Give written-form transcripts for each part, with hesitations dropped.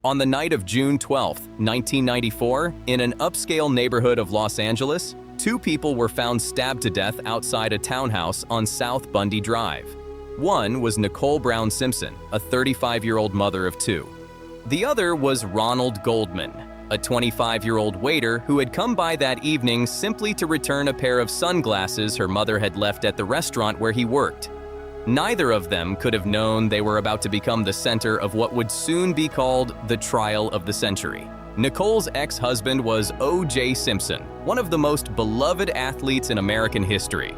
On the night of June 12, 1994, in an upscale neighborhood of Los Angeles, two people were found stabbed to death outside a townhouse on South Bundy Drive. One was Nicole Brown Simpson, a 35-year-old mother of two. The other was Ronald Goldman, a 25-year-old waiter who had come by that evening simply to return a pair of sunglasses her mother had left at the restaurant where he worked. Neither of them could have known they were about to become the center of what would soon be called the trial of the century. Nicole's ex-husband was O.J. Simpson, one of the most beloved athletes in American history.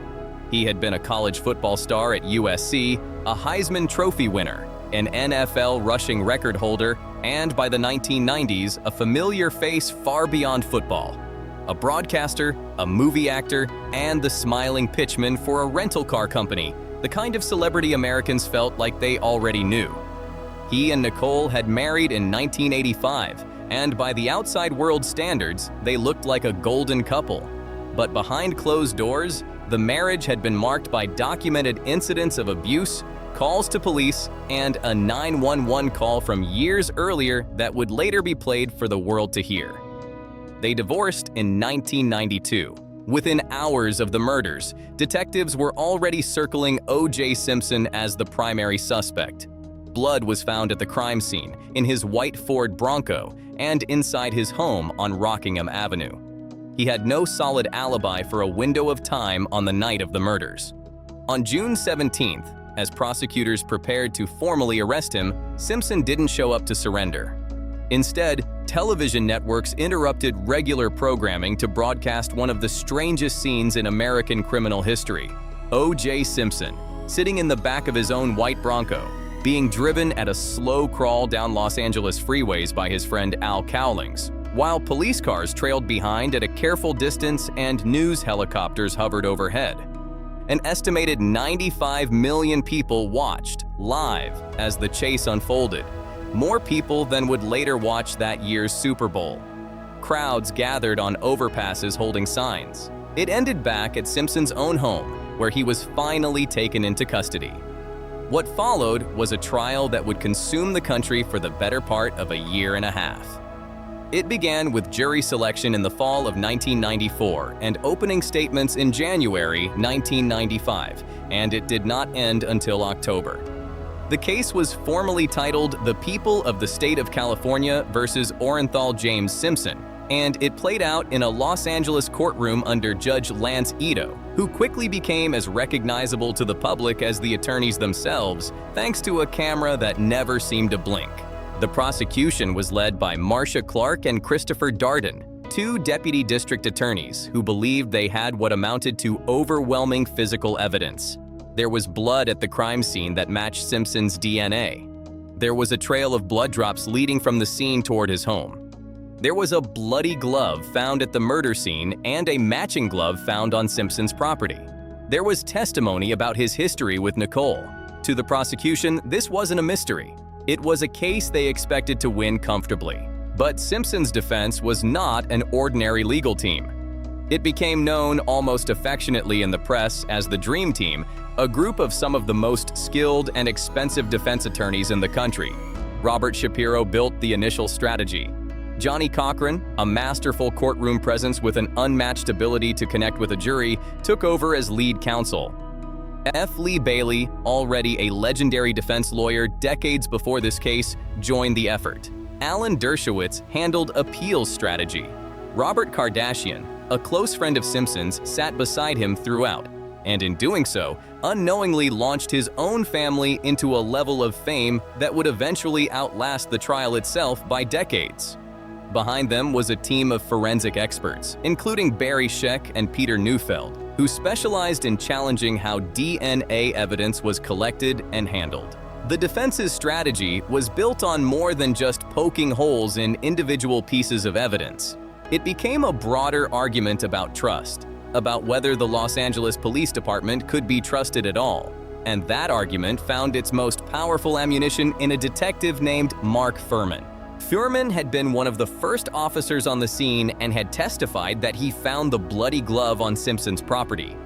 He had been a college football star at USC, a Heisman Trophy winner, an NFL rushing record holder, and by the 1990s, a familiar face far beyond football. A broadcaster, a movie actor, and the smiling pitchman for a rental car company, the kind of celebrity Americans felt like they already knew. He and Nicole had married in 1985, and by the outside world standards, they looked like a golden couple. But behind closed doors, the marriage had been marked by documented incidents of abuse, calls to police, and a 911 call from years earlier that would later be played for the world to hear. They divorced in 1992. Within hours of the murders, detectives were already circling O.J. Simpson as the primary suspect. Blood was found at the crime scene, in his white Ford Bronco, and inside his home on Rockingham Avenue. He had no solid alibi for a window of time on the night of the murders. On June 17th, as prosecutors prepared to formally arrest him, Simpson didn't show up to surrender. Instead, television networks interrupted regular programming to broadcast one of the strangest scenes in American criminal history. O.J. Simpson, sitting in the back of his own white Bronco, being driven at a slow crawl down Los Angeles freeways by his friend Al Cowlings, while police cars trailed behind at a careful distance and news helicopters hovered overhead. An estimated 95 million people watched live as the chase unfolded. More people than would later watch that year's Super Bowl. Crowds gathered on overpasses holding signs. It ended back at Simpson's own home, where he was finally taken into custody. What followed was a trial that would consume the country for the better part of a year and a half. It began with jury selection in the fall of 1994 and opening statements in January 1995, and it did not end until October. The case was formally titled The People of the State of California versus Orenthal James Simpson, and it played out in a Los Angeles courtroom under Judge Lance Ito, who quickly became as recognizable to the public as the attorneys themselves, thanks to a camera that never seemed to blink. The prosecution was led by Marcia Clark and Christopher Darden, two deputy district attorneys who believed they had what amounted to overwhelming physical evidence. There was blood at the crime scene that matched Simpson's DNA. There was a trail of blood drops leading from the scene toward his home. There was a bloody glove found at the murder scene and a matching glove found on Simpson's property. There was testimony about his history with Nicole. To the prosecution, this wasn't a mystery. It was a case they expected to win comfortably. But Simpson's defense was not an ordinary legal team. It became known almost affectionately in the press as the Dream Team, a group of some of the most skilled and expensive defense attorneys in the country. Robert Shapiro built the initial strategy. Johnnie Cochran, a masterful courtroom presence with an unmatched ability to connect with a jury, took over as lead counsel. F. Lee Bailey, already a legendary defense lawyer decades before this case, joined the effort. Alan Dershowitz handled appeals strategy. Robert Kardashian, a close friend of Simpson's, sat beside him throughout, and in doing so, unknowingly launched his own family into a level of fame that would eventually outlast the trial itself by decades. Behind them was a team of forensic experts, including Barry Scheck and Peter Neufeld, who specialized in challenging how DNA evidence was collected and handled. The defense's strategy was built on more than just poking holes in individual pieces of evidence. It became a broader argument about trust, about whether the Los Angeles Police Department could be trusted at all. And that argument found its most powerful ammunition in a detective named Mark Fuhrman. Fuhrman had been one of the first officers on the scene and had testified that he found the bloody glove on Simpson's property.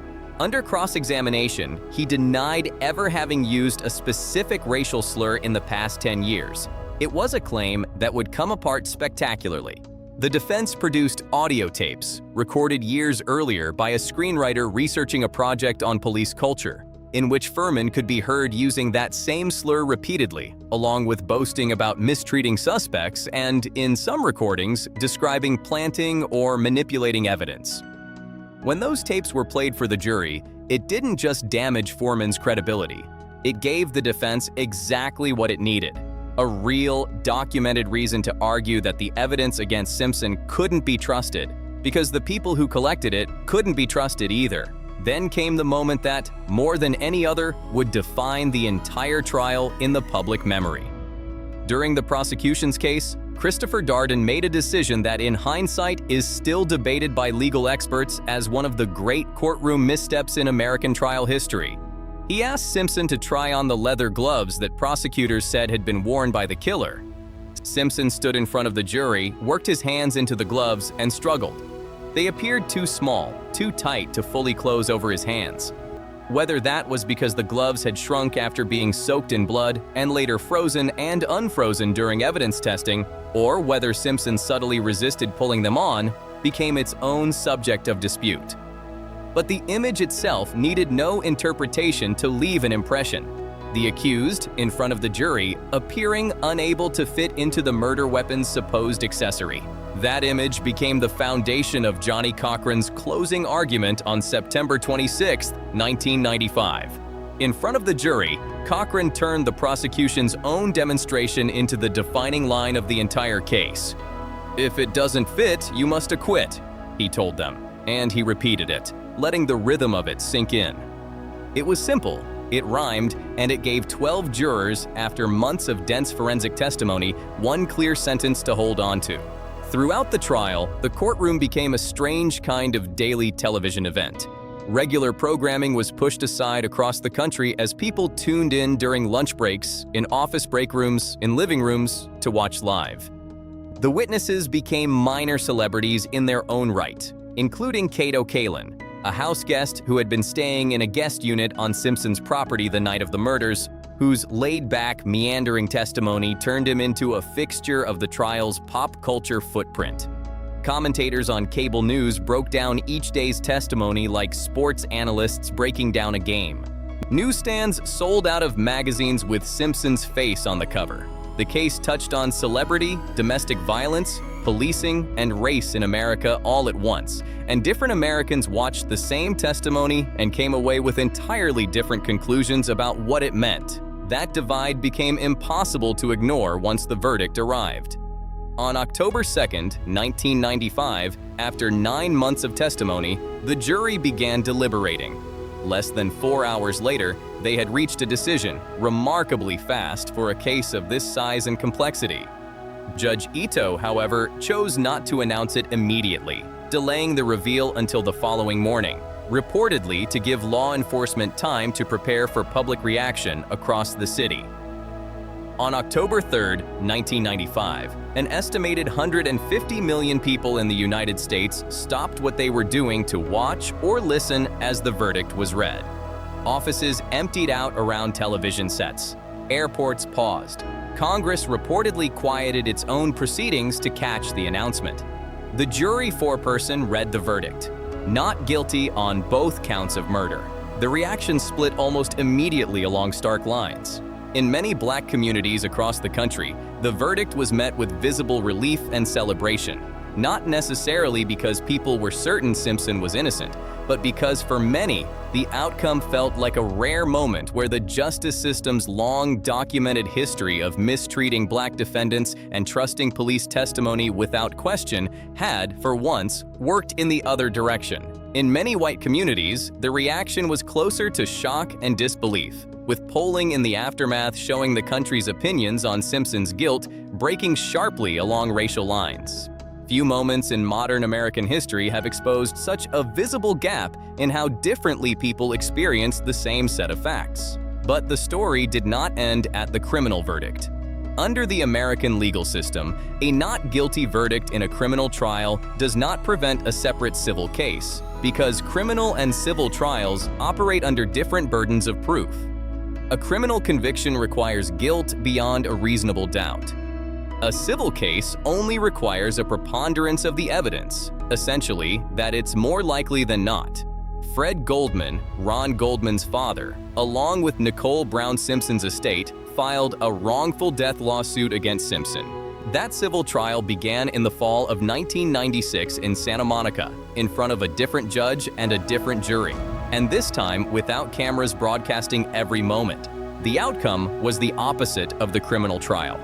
Under cross-examination, he denied ever having used a specific racial slur in the past 10 years. It was a claim that would come apart spectacularly. The defense produced audio tapes, recorded years earlier by a screenwriter researching a project on police culture, in which Fuhrman could be heard using that same slur repeatedly, along with boasting about mistreating suspects and, in some recordings, describing planting or manipulating evidence. When those tapes were played for the jury, it didn't just damage Fuhrman's credibility. It gave the defense exactly what it needed: a real, documented reason to argue that the evidence against Simpson couldn't be trusted, because the people who collected it couldn't be trusted either. Then came the moment that, more than any other, would define the entire trial in the public memory. During the prosecution's case, Christopher Darden made a decision that in hindsight is still debated by legal experts as one of the great courtroom missteps in American trial history. He asked Simpson to try on the leather gloves that prosecutors said had been worn by the killer. Simpson stood in front of the jury, worked his hands into the gloves, and struggled. They appeared too small, too tight to fully close over his hands. Whether that was because the gloves had shrunk after being soaked in blood and later frozen and unfrozen during evidence testing, or whether Simpson subtly resisted pulling them on, became its own subject of dispute. But the image itself needed no interpretation to leave an impression. The accused, in front of the jury, appearing unable to fit into the murder weapon's supposed accessory. That image became the foundation of Johnnie Cochran's closing argument on September 26, 1995. In front of the jury, Cochran turned the prosecution's own demonstration into the defining line of the entire case. "If it doesn't fit, you must acquit," he told them, and he repeated it, letting the rhythm of it sink in. It was simple, it rhymed, and it gave 12 jurors, after months of dense forensic testimony, one clear sentence to hold on to. Throughout the trial, the courtroom became a strange kind of daily television event. Regular programming was pushed aside across the country as people tuned in during lunch breaks, in office break rooms, in living rooms, to watch live. The witnesses became minor celebrities in their own right, including Cato Kalin, a house guest who had been staying in a guest unit on Simpson's property the night of the murders, whose laid-back, meandering testimony turned him into a fixture of the trial's pop culture footprint. Commentators on cable news broke down each day's testimony like sports analysts breaking down a game. Newsstands sold out of magazines with Simpson's face on the cover. The case touched on celebrity, domestic violence, policing, and race in America all at once, and different Americans watched the same testimony and came away with entirely different conclusions about what it meant. That divide became impossible to ignore once the verdict arrived. On October 2, 1995, after 9 months of testimony, the jury began deliberating. Less than 4 hours later, they had reached a decision, remarkably fast for a case of this size and complexity. Judge Ito, however, chose not to announce it immediately, delaying the reveal until the following morning, reportedly to give law enforcement time to prepare for public reaction across the city. On October 3, 1995, an estimated 150 million people in the United States stopped what they were doing to watch or listen as the verdict was read. Offices emptied out around television sets. Airports paused. Congress reportedly quieted its own proceedings to catch the announcement. The jury foreperson read the verdict: not guilty on both counts of murder. The reaction split almost immediately along stark lines. In many Black communities across the country, the verdict was met with visible relief and celebration, not necessarily because people were certain Simpson was innocent, but because for many, the outcome felt like a rare moment where the justice system's long documented history of mistreating Black defendants and trusting police testimony without question had, for once, worked in the other direction. In many white communities, the reaction was closer to shock and disbelief, with polling in the aftermath showing the country's opinions on Simpson's guilt breaking sharply along racial lines. Few moments in modern American history have exposed such a visible gap in how differently people experienced the same set of facts. But the story did not end at the criminal verdict. Under the American legal system, a not guilty verdict in a criminal trial does not prevent a separate civil case, because criminal and civil trials operate under different burdens of proof. A criminal conviction requires guilt beyond a reasonable doubt. A civil case only requires a preponderance of the evidence, essentially that it's more likely than not. Fred Goldman, Ron Goldman's father, along with Nicole Brown Simpson's estate, filed a wrongful death lawsuit against Simpson. That civil trial began in the fall of 1996 in Santa Monica, in front of a different judge and a different jury, and this time without cameras broadcasting every moment. The outcome was the opposite of the criminal trial.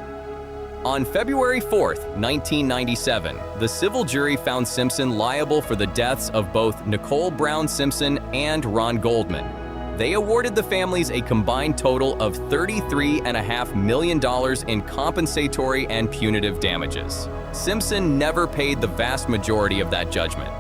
On February 4, 1997, the civil jury found Simpson liable for the deaths of both Nicole Brown Simpson and Ron Goldman. They awarded the families a combined total of $33.5 million in compensatory and punitive damages. Simpson never paid the vast majority of that judgment.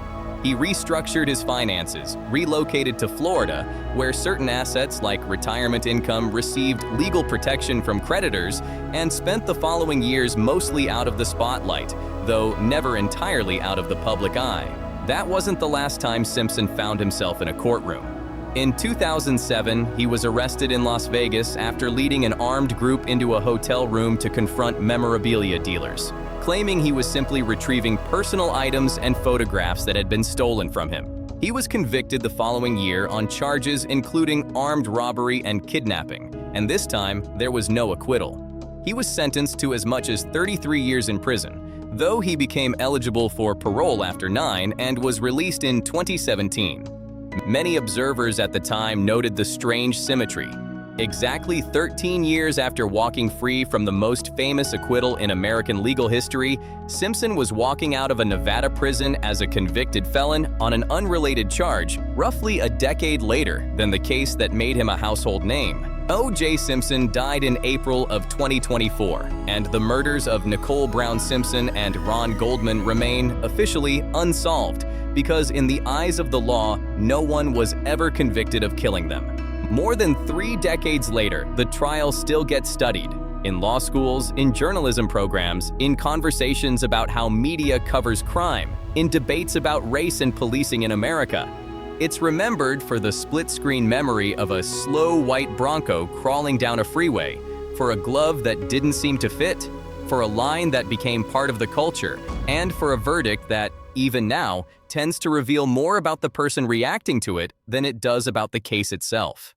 He restructured his finances, relocated to Florida, where certain assets like retirement income received legal protection from creditors, and spent the following years mostly out of the spotlight, though never entirely out of the public eye. That wasn't the last time Simpson found himself in a courtroom. In 2007, he was arrested in Las Vegas after leading an armed group into a hotel room to confront memorabilia dealers, claiming he was simply retrieving personal items and photographs that had been stolen from him. He was convicted the following year on charges including armed robbery and kidnapping, and this time there was no acquittal. He was sentenced to as much as 33 years in prison, though he became eligible for parole after 9 and was released in 2017. Many observers at the time noted the strange symmetry. Exactly 13 years after walking free from the most famous acquittal in American legal history, Simpson was walking out of a Nevada prison as a convicted felon on an unrelated charge, roughly a decade later than the case that made him a household name. O.J. Simpson died in April of 2024, and the murders of Nicole Brown Simpson and Ron Goldman remain officially unsolved because in the eyes of the law, no one was ever convicted of killing them. More than 3 decades later, the trial still gets studied in law schools, in journalism programs, in conversations about how media covers crime, in debates about race and policing in America. It's remembered for the split-screen memory of a slow white Bronco crawling down a freeway, for a glove that didn't seem to fit, for a line that became part of the culture, and for a verdict that, even now, tends to reveal more about the person reacting to it than it does about the case itself.